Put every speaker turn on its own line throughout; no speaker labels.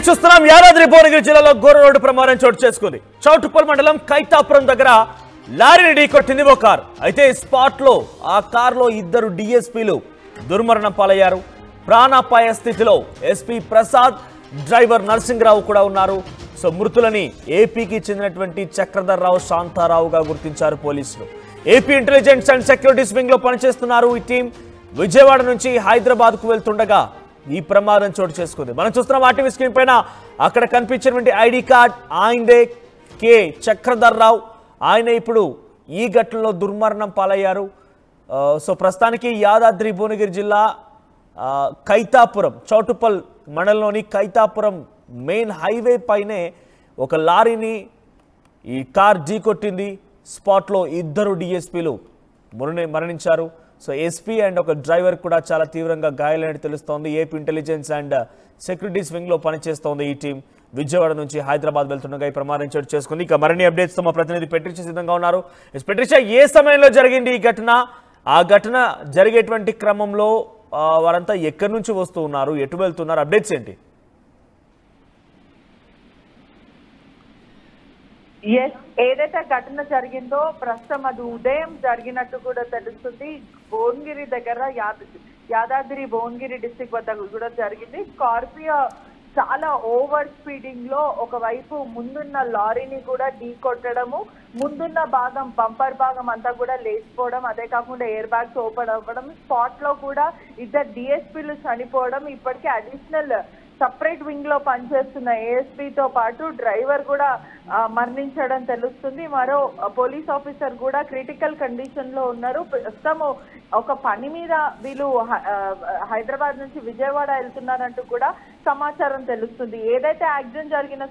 చూస్తున్నాం యాదాద్రి భువనగిరి జిల్లాలో ఘోర రోడ్డు ప్రమాదం చోటు చేసుకుంది. చౌటుప్పల్ మండలం కైతాపురం దగ్గర లారీని ఢీకొట్టింది ఓ కార్. అయితే స్పాట్ లో ఆ కారులో ఇద్దరు డిఎస్పీలు దుర్మరణం పాలయ్యారు. ప్రాణాపాయ స్థితిలో ఎస్పీ ప్రసాద్, డ్రైవర్ నరసింగరావు కూడా ఉన్నారు. సో మృతులని ఏపీకి చెందినటువంటి చక్రధర్ రావు, శాంతారావుగా గుర్తించారు పోలీసులు. AP intelligence and securities wing లో పనిచేస్తున్నారు ఈ టీం. విజయవాడ నుంచి హైదరాబాద్ కు వెళ్తుండగా ఈ ప్రమాదం చోటు చేసుకుంది. మనం చూస్తున్నాం ఆర్టీవీ స్క్రీన్ పైన అక్కడ కనిపించినటువంటి ఐడి కార్డ్ ఆయనదే, కే చక్రధర్ రావు. ఆయన ఇప్పుడు ఈ ఘటనలో దుర్మరణం పాలయ్యారు. సో ప్రస్తుతానికి యాదాద్రి భువనగిరి జిల్లా కైతాపురం, చౌటుప్పల్ మండలంలోని కైతాపురం మెయిన్ హైవే పైనే ఒక లారీని ఈ కార్ ఢీకొట్టింది. స్పాట్లో ఇద్దరు డిఎస్పీలు మరణించారు. సో ఎస్పీ అండ్ ఒక డ్రైవర్ కూడా చాలా తీవ్రంగా గాయాలని తెలుస్తోంది. AP intelligence and securities wing లో పనిచేస్తోంది ఈ టీం. విజయవాడ నుంచి హైదరాబాద్ వెళ్తుండగా ఈ ప్రమాదం చోటు చేసుకుంది. ఇక మరిన్ని అప్డేట్స్ తో మా ప్రతినిధి పెట్రిషా సిద్ధంగా ఉన్నారు. పెట్రిషా, ఏ సమయంలో జరిగింది ఈ ఘటన? ఆ ఘటన జరిగేటువంటి క్రమంలో వారంతా ఎక్కడి నుంచి వస్తూ ఉన్నారు, ఎటు వెళ్తున్నారు, అప్డేట్స్ ఏంటి?
ఏదైతే ఘటన జరిగిందో ప్రస్తుతం అది ఉదయం జరిగినట్టు కూడా తెలుస్తుంది. భువనగిరి దగ్గర యాదాద్రి భువనగిరి డిస్ట్రిక్ట్ వద్ద కూడా జరిగింది. స్కార్పియో చాలా ఓవర్ స్పీడింగ్ లో ఒకవైపు ముందున్న లారీని కూడా ఢీ కొట్టడము, ముందున్న భాగం బంపర్ భాగం అంతా కూడా లేచిపోవడం, అదే కాకుండా ఎయిర్ బ్యాగ్స్ ఓపెన్ అవ్వడం, స్పాట్ లో కూడా ఇద్దరు డిఎస్పీలు చనిపోవడం, ఇప్పటికే అడిషనల్ సపరేట్ వింగ్ లో పనిచేస్తున్న ఏఎస్పీతో పాటు డ్రైవర్ కూడా మరణించడం తెలుస్తుంది. మరో పోలీస్ ఆఫీసర్ కూడా క్రిటికల్ కండిషన్ లో ఉన్నారు. ప్రస్తుతం ఒక పని మీద వీళ్ళు హైదరాబాద్ నుంచి విజయవాడ వెళ్తున్నారంటూ కూడా సమాచారం తెలుస్తుంది. ఏదైతే యాక్సిడెంట్ జరిగిన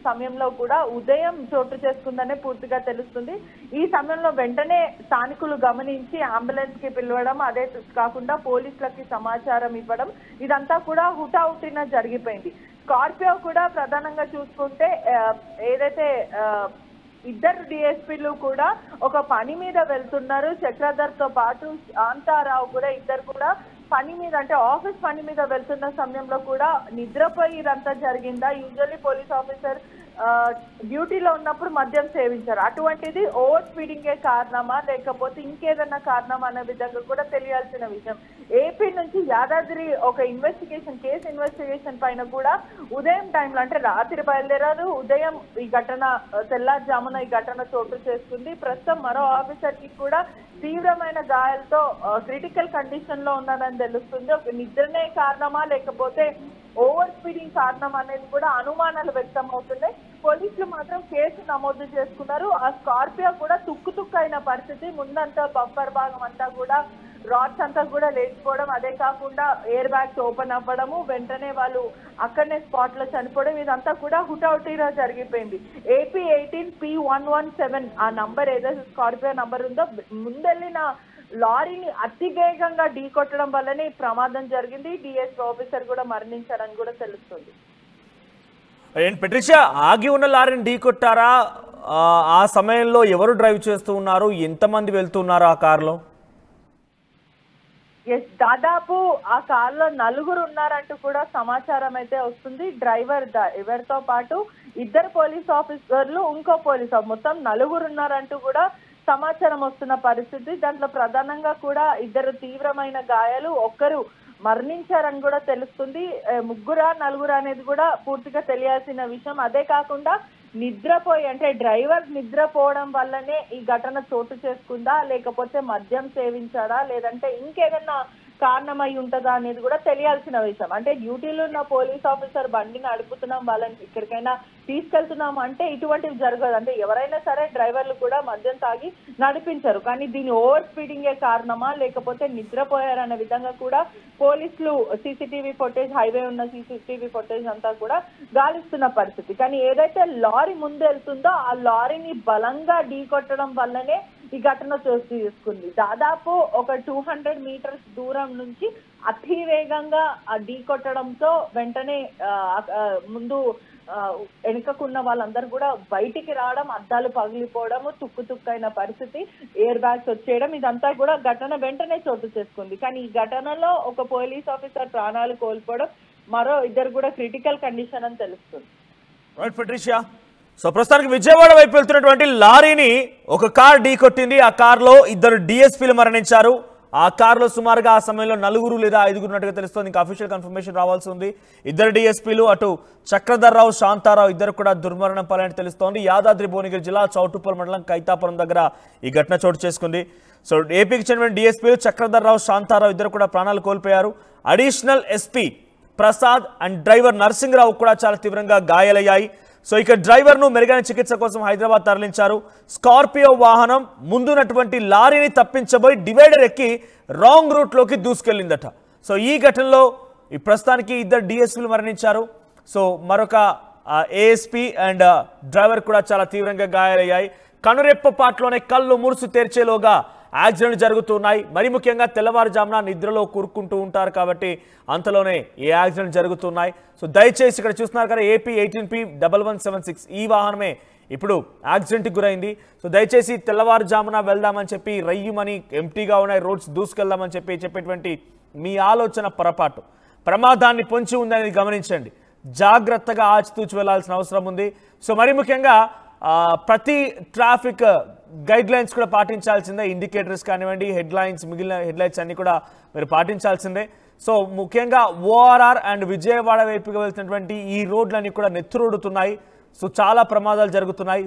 సమయంలో కూడా ఉదయం చోటు చేసుకుందనే పూర్తిగా తెలుస్తుంది. ఈ సమయంలో వెంటనే స్థానికులు గమనించి అంబులెన్స్ కి పిలవడం, అదే కాకుండా పోలీసులకి సమాచారం ఇవ్వడం, ఇదంతా కూడా హుటాహుటిన జరిగిపోయింది. స్కార్పియో కూడా ప్రధానంగా చూసుకుంటే ఏదైతే ఇద్దరు డిఎస్పీలు కూడా ఒక పని మీద వెళ్తున్నారు. చక్రధర్ తో పాటు శాంతారావు కూడా ఇద్దరు కూడా పని మీద, అంటే ఆఫీస్ పని మీద వెళ్తున్న సమయంలో కూడా నిద్రపోయి ఇదంతా జరిగిందా? యూజువల్లీ పోలీస్ ఆఫీసర్ డ్యూటీలో ఉన్నప్పుడు మద్యం సేవించారు, అటువంటిది ఓవర్ స్పీడింగే కారణమా లేకపోతే ఇంకేదన్నా కారణమా అనే విధంగా కూడా తెలియాల్సిన విషయం. ఏపీ నుంచి యాదాద్రి ఒక కేసు ఇన్వెస్టిగేషన్ పైన కూడా ఉదయం టైంలో, అంటే రాత్రి బయలుదేరారు, ఉదయం ఈ ఘటన తెల్లారుజామున ఈ ఘటన చోటు చేసుకుంది. ప్రస్తుతం మరో ఆఫీసర్ కి కూడా తీవ్రమైన గాయాలతో క్రిటికల్ కండిషన్ లో ఉన్నారని తెలుస్తుంది. ఒక నిద్రనే కారణమా లేకపోతే ఓవర్ స్పీడింగ్ కారణం అనేది కూడా అనుమానాలు వ్యక్తం అవుతున్నాయి. పోలీసులు మాత్రం కేసు నమోదు చేసుకున్నారు. ఆ స్కార్పియో కూడా తుక్కు అయిన పరిస్థితి, ముందంతా బంపర్ భాగం అంతా కూడా రాడ్స్ అంతా కూడా లేచిపోవడం, అదే కాకుండా ఎయిర్ బ్యాగ్స్ ఓపెన్ అవ్వడము, వెంటనే వాళ్ళు అక్కడనే స్పాట్ లో చనిపోవడం, ఇదంతా కూడా హుటాహుటిగా జరిగిపోయింది. AP 18P117 ఆ నంబర్ ఏదైతే స్కార్పియో నంబర్ ఉందో ముందెళ్ళిన లారీని అతి వేగంగా ఢీ కొట్టడం వల్లనే ఈ ప్రమాదం జరిగింది. డిఎస్పీ ఆఫీసర్ కూడా మరణించారని కూడా తెలుస్తుంది.
పెట్రిషా, ఆగి ఉన్న లారీని ఢీ కొట్టారా? ఆ సమయంలో ఎవరు డ్రైవ్ చేస్తూ ఉన్నారు, ఎంతమంది వెళ్తున్నారు ఆ కారులో?
దాదాపు ఆ కార్లో నలుగురు ఉన్నారంటూ కూడా సమాచారం అయితే వస్తుంది. డ్రైవర్ ఎవరితో పాటు ఇద్దరు పోలీస్ ఆఫీసర్లు, ఇంకో పోలీస్ మొత్తం నలుగురు ఉన్నారంటూ కూడా సమాచారం వస్తున్న పరిస్థితి. దాంట్లో ప్రధానంగా కూడా ఇద్దరు తీవ్రమైన గాయాలు, ఒక్కరు మరణించారని కూడా తెలుస్తుంది. ముగ్గురా నలుగురు అనేది కూడా పూర్తిగా తెలియాల్సిన విషయం. అదే కాకుండా నిద్రపోయి, అంటే డ్రైవర్ నిద్రపోవడం వల్లనే ఈ ఘటన చోటు చేసుకుందా లేకపోతే మద్యం సేవించాడా లేదంటే ఇంకేదన్నా కారణమై ఉంటుందా అనేది కూడా తెలియాల్సిన విషయం. అంటే డ్యూటీలో ఉన్న పోలీస్ ఆఫీసర్ బండిని నడుపుతున్నాం, వాళ్ళని ఎక్కడికైనా తీసుకెళ్తున్నాం అంటే ఇటువంటివి జరగదు. అంటే ఎవరైనా సరే డ్రైవర్లు కూడా మద్యం తాగి నడిపించరు, కానీ దీని ఓవర్ స్పీడింగే కారణమా లేకపోతే నిద్రపోయారనే విధంగా కూడా పోలీసులు సీసీటీవీ ఫుటేజ్, హైవే ఉన్న సీసీటీవీ ఫుటేజ్ అంతా కూడా గాలిస్తున్న పరిస్థితి. కానీ ఏదైతే లారీ ముందు వెళ్తుందో ఆ లారీని బలంగా ఢీ కొట్టడం వల్లనే ఈ ఘటన చోటు చేసుకుంది. దాదాపు ఒక 200 మీటర్స్ దూరం నుంచి అతి వేగంగా ఢీ కొట్టడంతో వెంటనే ముందు వెనుకకున్న వాళ్ళందరూ కూడా బయటికి రావడం, అద్దాలు పగిలిపోవడము, తుక్కైన పరిస్థితి, ఎయిర్ బ్యాగ్స్ వచ్చేయడం, ఇదంతా కూడా ఘటన వెంటనే చోటు చేసుకుంది. కానీ ఈ ఘటనలో ఒక పోలీస్ ఆఫీసర్ ప్రాణాలు కోల్పోవడం మరో ఇద్దరు కూడా క్రిటికల్ కండిషన్ అని తెలుస్తుంది.
రైట్ పట్రిషియా. సో ప్రస్తుతానికి విజయవాడ వైపు వెళ్తున్నటువంటి లారీని ఒక కార్ ఢీ కొట్టింది. ఆ కార్లో ఇద్దరు డిఎస్పీలు మరణించారు. ఆ కార్లో సుమారుగా ఆ సమయంలో 4 లేదా 5 ఉన్నట్టుగా తెలుస్తోంది. ఇంకా అఫీషియల్ కన్ఫర్మేషన్ రావాల్సి ఉంది. ఇద్దరు డిఎస్పీలు అటు చక్రధర్రావు, శాంతారావు ఇద్దరు కూడా దుర్మరణం పాలైనట్టు తెలుస్తోంది. యాదాద్రి భువనగిరి జిల్లా చౌటుప్పల్ మండలం కైతాపురం దగ్గర ఈ ఘటన చోటు చేసుకుంది. సో ఏపీకి చెందిన డిఎస్పీలు చక్రధర్రావు, శాంతారావు ఇద్దరు కూడా ప్రాణాలు కోల్పోయారు. Additional SP Prasad and driver Narasimharao కూడా చాలా తీవ్రంగా గాయాలయ్యాయి. సో ఇక డ్రైవర్ను మెరుగైన చికిత్స కోసం హైదరాబాద్ తరలించారు. స్కార్పియో వాహనం ముందున్నటువంటి లారీని తప్పించబోయి డివైడర్ ఎక్కి రాంగ్ రూట్లోకి దూసుకెళ్లిందట. సో ఈ ఘటనలో ఈ ప్రస్తుతానికి ఇద్దరు డిఎస్పీలు మరణించారు. సో మరొక ఏఎస్పీ అండ్ డ్రైవర్ కూడా చాలా తీవ్రంగా గాయాలయ్యాయి. కనురెప్పపాట్లోనే కళ్ళు మురుసు తెరిచేలోగా యాక్సిడెంట్ జరుగుతున్నాయి. మరి ముఖ్యంగా తెల్లవారుజామున నిద్రలో కూరుకుంటూ ఉంటారు కాబట్టి అంతలోనే ఈ యాక్సిడెంట్ జరుగుతున్నాయి. సో దయచేసి ఇక్కడ చూస్తున్నారు కదా ఏపీ 18P1176 ఈ వాహనమే ఇప్పుడు యాక్సిడెంట్కి గురైంది. సో దయచేసి తెల్లవారుజామున వెళ్దామని చెప్పి రయ్యుమని ఎంటీగా ఉన్నాయి రోడ్స్ దూసుకెళ్దామని చెప్పేటువంటి మీ ఆలోచన పొరపాటు. ప్రమాదాన్ని పొంచి ఉందని గమనించండి. జాగ్రత్తగా ఆచితూచి వెళ్లాల్సిన అవసరం ఉంది. సో మరి ముఖ్యంగా ప్రతి ట్రాఫిక్ గైడ్ లైన్స్ కూడా పాటించాల్సిందే. ఇండికేటర్స్ కానివ్వండి, మిగిలిన హెడ్లైన్స్ అన్ని కూడా మీరు పాటించాల్సిందే. సో ముఖ్యంగా ఓఆర్ఆర్ అండ్ విజయవాడ వైపుగా వెళ్తున్నటువంటి ఈ రోడ్లన్నీ కూడా నెత్తురుడుతున్నాయి. సో చాలా ప్రమాదాలు జరుగుతున్నాయి.